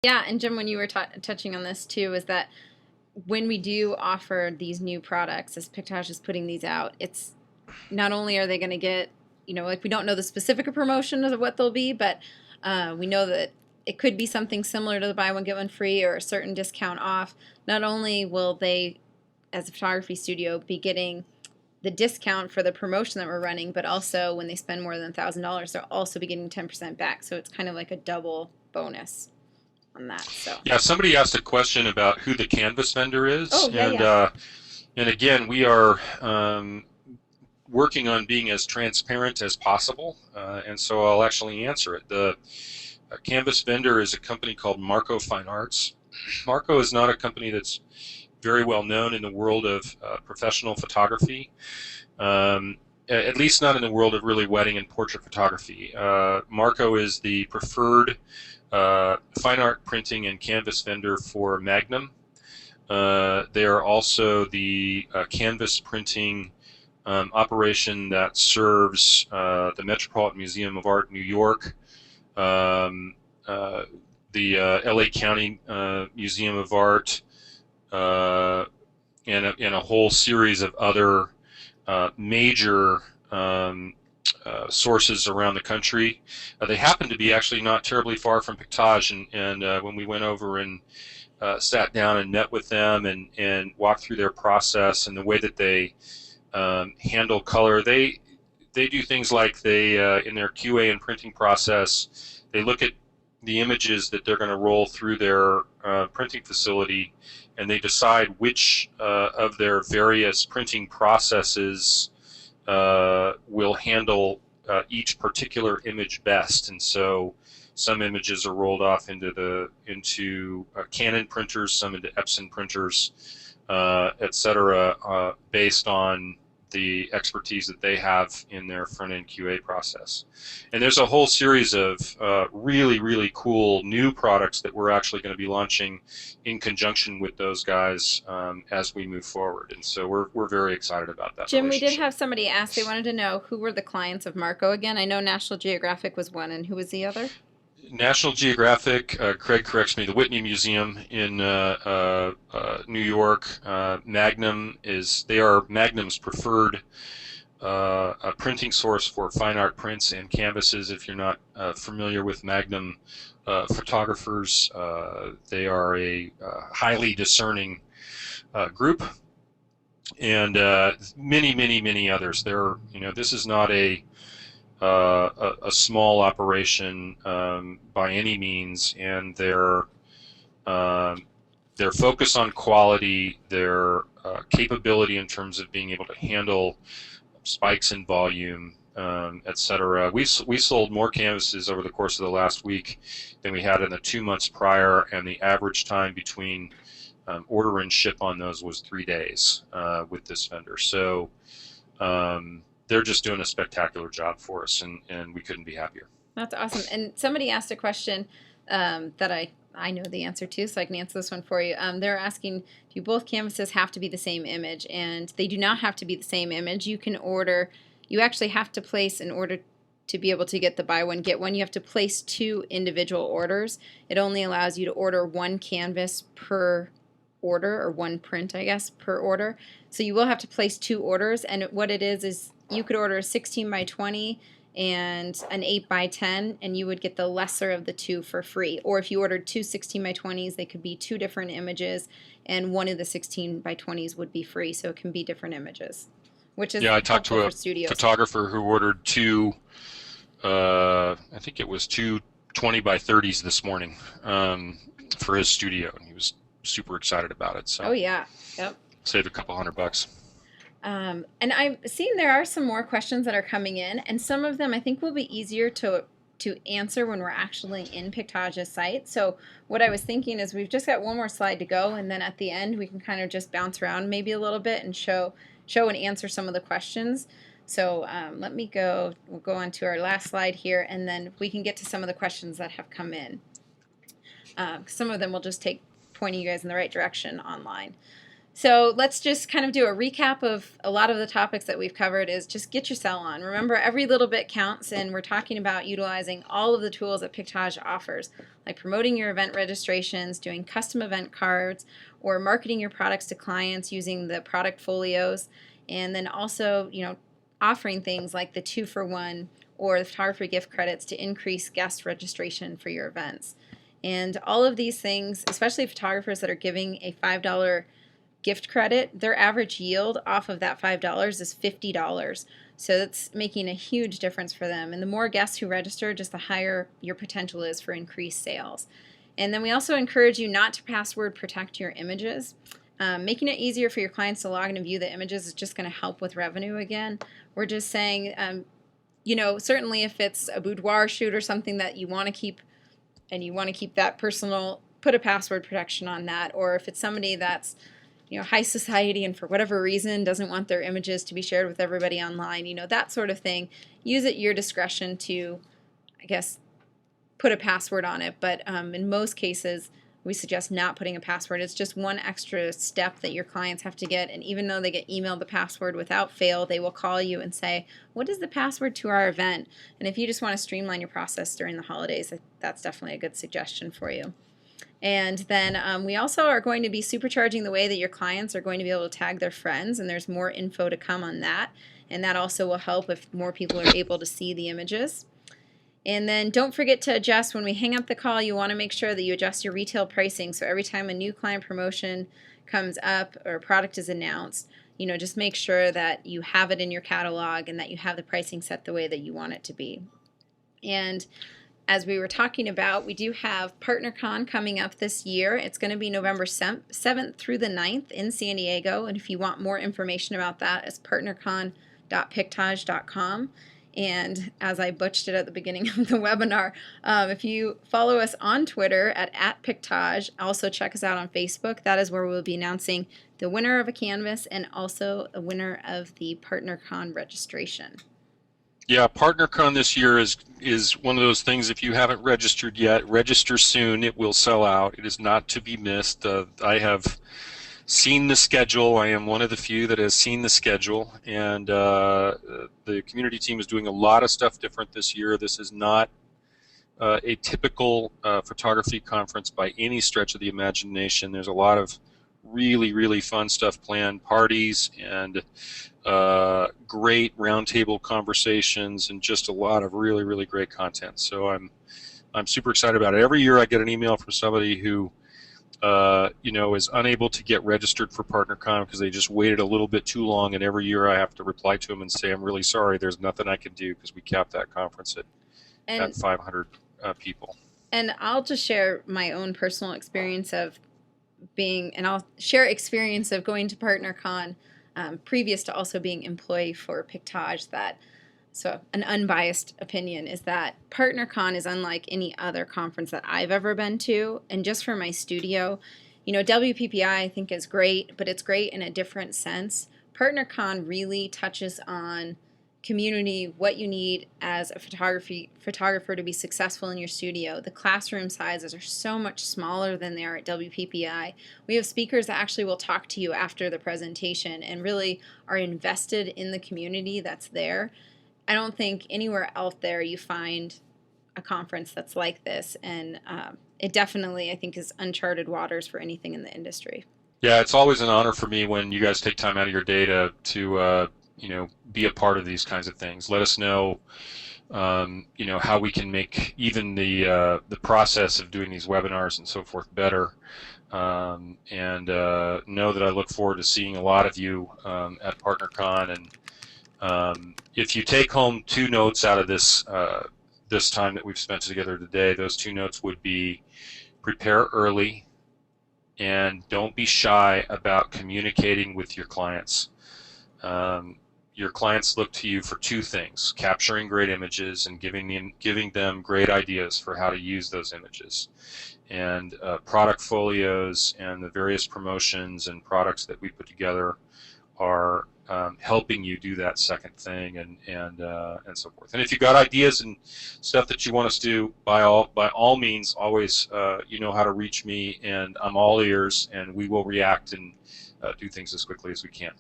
Yeah, and Jim, when you were touching on this too, is that when we do offer these new products, as Pictage is putting these out, it's not only are they going to get, like we don't know the specific promotion of what they'll be, but we know that it could be something similar to the buy one get one free or a certain discount off. Not only will they, as a photography studio, be getting the discount for the promotion that we're running, but also when they spend more than $1,000, they'll also be getting 10% back. So it's kind of like a double bonus on that. So. Yeah, somebody asked a question about who the canvas vendor is, Oh yeah, yeah. and again, we are working on being as transparent as possible, and so I'll actually answer it. The canvas vendor is a company called Marco Fine Arts. Marco is not a company that's very well known in the world of professional photography, at least not in the world of really wedding and portrait photography. Marco is the preferred fine art printing and canvas vendor for Magnum. They are also the canvas printing operation that serves the Metropolitan Museum of Art, New York, the LA County Museum of Art, and a whole series of other major sources around the country. They happen to be actually not terribly far from Pictage, and when we went over and sat down and met with them and walked through their process and the way that they handle color, they do things like they in their QA and printing process, they look at the images that they're going to roll through their printing facility, and they decide which of their various printing processes will handle each particular image best. And so some images are rolled off into Canon printers, some into Epson printers, etc., based on the expertise that they have in their front-end QA process. And there's a whole series of really, really cool new products that we're actually going to be launching in conjunction with those guys as we move forward. And so we're very excited about that Jim, we did relationship. have somebody ask, they wanted to know who were the clients of Marco again. I know National Geographic was one, and who was the other? National Geographic, Craig corrects me, the Whitney Museum in New York. They are Magnum's preferred a printing source for fine art prints and canvases. If you're not familiar with Magnum photographers, they are a highly discerning group, and many, many, many others. This is not a small operation by any means, and their focus on quality, their capability in terms of being able to handle spikes in volume, etc. We sold more canvases over the course of the last week than we had in the 2 months prior, and the average time between order and ship on those was 3 days with this vendor. So they're just doing a spectacular job for us, and we couldn't be happier. That's awesome. And somebody asked a question that I know the answer to, so I can answer this one for you. They're asking, do both canvases have to be the same image? And they do not have to be the same image. You actually have to place, in order to be able to get the buy one, get one, you have to place 2 individual orders. It only allows you to order 1 canvas per order, or 1 print, I guess, per order. So you will have to place 2 orders, and what it is you could order a 16 by 20 and an 8 by 10, and you would get the lesser of the 2 for free. Or if you ordered 2 16 by 20s, they could be 2 different images, and one of the 16 by 20s would be free, so it can be different images, which is Yeah, I talked helpful to for a studios. photographer who ordered 2, I think it was 2 20 by 30s this morning for his studio, and he was super excited about it. Oh So yeah, yep. saved a couple $100. And I've seen there are some more questions that are coming in, and some of them I think will be easier to answer when we're actually in Pictage's site. So what I was thinking is we've just got one more slide to go, and then at the end we can kind of just bounce around maybe a little bit and show and answer some of the questions. So let me go. We'll go on to our last slide here, and then we can get to some of the questions that have come in. Some of them will just take pointing you guys in the right direction online. So let's just kind of do a recap of a lot of the topics that we've covered. Is just get your sell on. Remember, every little bit counts, and we're talking about utilizing all of the tools that Pictage offers, like promoting your event registrations, doing custom event cards, or marketing your products to clients using the product folios, and then also, offering things like the 2-for-1 or the photography gift credits to increase guest registration for your events. And all of these things, especially photographers that are giving a $5 gift credit, their average yield off of that $5 is $50. So that's making a huge difference for them. And the more guests who register, just the higher your potential is for increased sales. And then we also encourage you not to password protect your images. Making it easier for your clients to log in and view the images is just going to help with revenue again. We're just saying, certainly if it's a boudoir shoot or something that you want to keep, and you want to keep that personal, put a password protection on that. Or if it's somebody that's high society and for whatever reason doesn't want their images to be shared with everybody online, that sort of thing, use at your discretion to, I guess, put a password on it. But in most cases, we suggest not putting a password. It's just one extra step that your clients have to get. And even though they get emailed the password without fail, they will call you and say, what is the password to our event? And if you just want to streamline your process during the holidays, that's definitely a good suggestion for you. And then we also are going to be supercharging the way that your clients are going to be able to tag their friends, and there's more info to come on that. And that also will help if more people are able to see the images. And then don't forget to adjust. When we hang up the call, you want to make sure that you adjust your retail pricing. So every time a new client promotion comes up or a product is announced, just make sure that you have it in your catalog and that you have the pricing set the way that you want it to be. And as we were talking about, we do have PartnerCon coming up this year. It's going to be November 7th through the 9th in San Diego. And if you want more information about that, it's partnercon.pictage.com. And as I butchered it at the beginning of the webinar, if you follow us on Twitter at Pictage, also check us out on Facebook. That is where we'll be announcing the winner of a canvas and also a winner of the PartnerCon registration. Yeah, PartnerCon this year is one of those things. If you haven't registered yet, register soon. It will sell out. It is not to be missed. I have seen the schedule. I am one of the few that has seen the schedule, and the community team is doing a lot of stuff different this year. This is not a typical photography conference by any stretch of the imagination. There's a lot of really, really fun stuff planned, parties and great roundtable conversations, and just a lot of really, really great content. So I'm super excited about it. Every year I get an email from somebody who is unable to get registered for PartnerCon because they just waited a little bit too long, and every year I have to reply to them and say, I'm really sorry, there's nothing I can do because we capped that conference at 500 people. And I'll just share my own personal experience of I'll share experience of going to PartnerCon previous to also being employee for Pictage. So an unbiased opinion is that PartnerCon is unlike any other conference that I've ever been to. And just for my studio, WPPI I think is great, but it's great in a different sense. PartnerCon really touches on community, what you need as a photographer to be successful in your studio. The classroom sizes are so much smaller than they are at WPPI. We have speakers that actually will talk to you after the presentation and really are invested in the community that's there. I don't think anywhere out there you find a conference that's like this, and it definitely, I think, is uncharted waters for anything in the industry. Yeah, it's always an honor for me when you guys take time out of your day to be a part of these kinds of things. Let us know, how we can make even the process of doing these webinars and so forth better. And know that I look forward to seeing a lot of you at PartnerCon. And if you take home 2 notes out of this this time that we've spent together today, those 2 notes would be: prepare early, and don't be shy about communicating with your clients. Your clients look to you for 2 things: capturing great images and giving them great ideas for how to use those images. And product folios and the various promotions and products that we put together are helping you do that second thing, and so forth. And if you've got ideas and stuff that you want us to do, by all means, always you know how to reach me, and I'm all ears, and we will react and do things as quickly as we can.